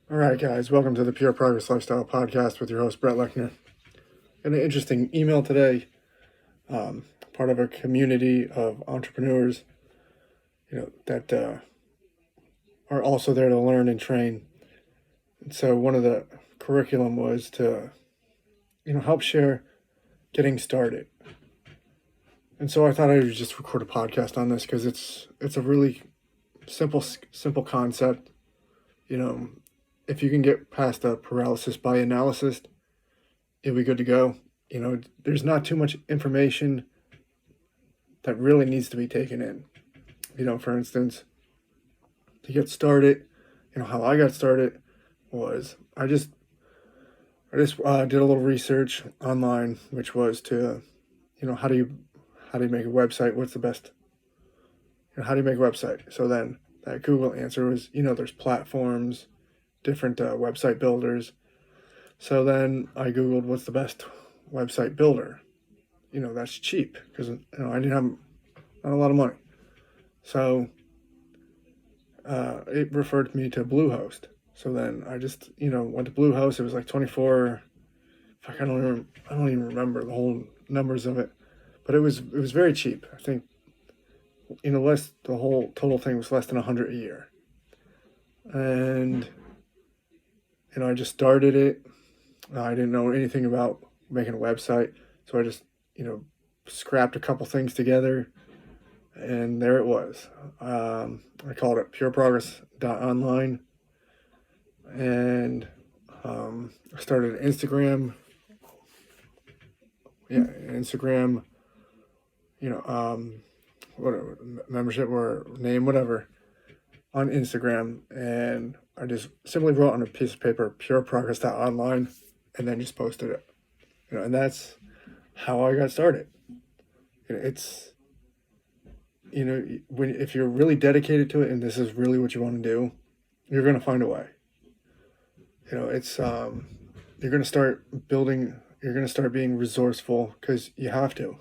All right, guys, welcome to the Pure Progress Lifestyle Podcast with your host, Brett Lechner. Got an interesting email today, part of a community of entrepreneurs, that are also there to learn and train. And so one of the curriculum was to, help share getting started. And so I thought I would just record a podcast on this because it's a really simple concept. If you can get past the paralysis by analysis, it'll be good to go. There's not too much information that really needs to be taken in. For instance, to get started, how I got started was I just did a little research online, which was to, how do you make a website? What's the best? How do you make a website? So then that Google answer was, there's platforms, different website builders. So then I Googled what's the best website builder. That's cheap because I didn't have not a lot of money. So it referred me to Bluehost. So then I just went to Bluehost. It was like 24. I don't even remember the whole numbers of it, but it was very cheap. I think the whole total thing was less than $100 a year, and I just started it. I didn't know anything about making a website, so I just scrapped a couple things together, and there it was. I called it pureprogress.online, and I started Instagram. Instagram, whatever, membership or name, whatever, on Instagram, and I just simply wrote on a piece of paper, pureprogress.online, and then just posted it. And that's how I got started. It's, if you're really dedicated to it and this is really what you want to do, you're going to find a way. It's, you're going to start building, you're going to start being resourceful because you have to.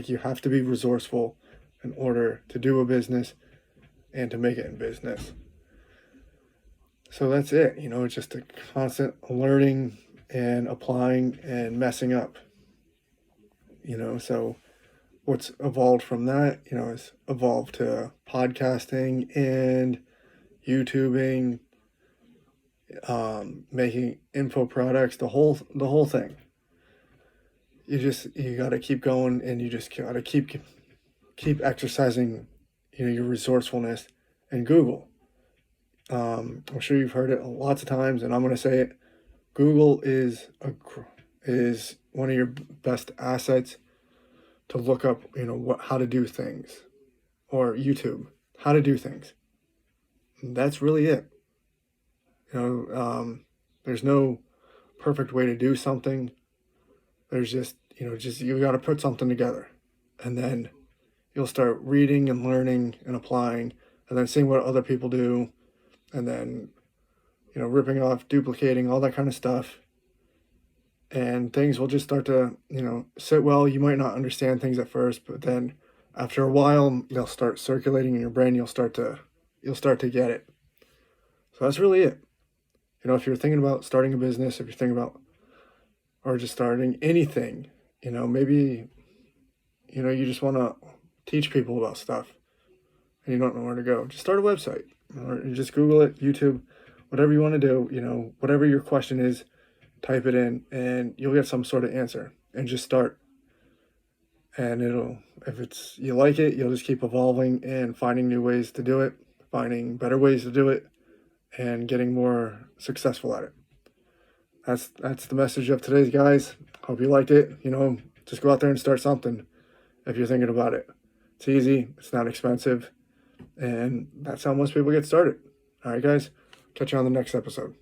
You have to be resourceful in order to do a business and to make it in business. So that's it. It's just a constant learning and applying and messing up. So what's evolved from that, is evolved to podcasting and YouTubing, making info products, the whole thing. You got to keep going, and you just got to keep exercising, your resourcefulness. And Google, I'm sure you've heard it lots of times, and I'm going to say it. Google is one of your best assets to look up, how to do things, or YouTube, how to do things. And that's really it. There's no perfect way to do something. There's just you got to put something together, and then you'll start reading and learning and applying, and then seeing what other people do, and then ripping off, duplicating, all that kind of stuff, and things will just start to sit well. You might not understand things at first, but then after a while they'll start circulating in your brain. You'll start to get it. So that's really it. If you're thinking about starting a business, if you're thinking about or just starting anything, maybe you just want to teach people about stuff and you don't know where to go, just start a website, or just Google it, YouTube, whatever you want to do. Whatever your question is, type it in and you'll get some sort of answer, and just start. And if you like it, you'll just keep evolving and finding new ways to do it, finding better ways to do it, and getting more successful at it. That's the message of today's, guys. Hope you liked it. Just go out there and start something if you're thinking about it. It's easy. It's not expensive. And that's how most people get started. All right, guys. Catch you on the next episode.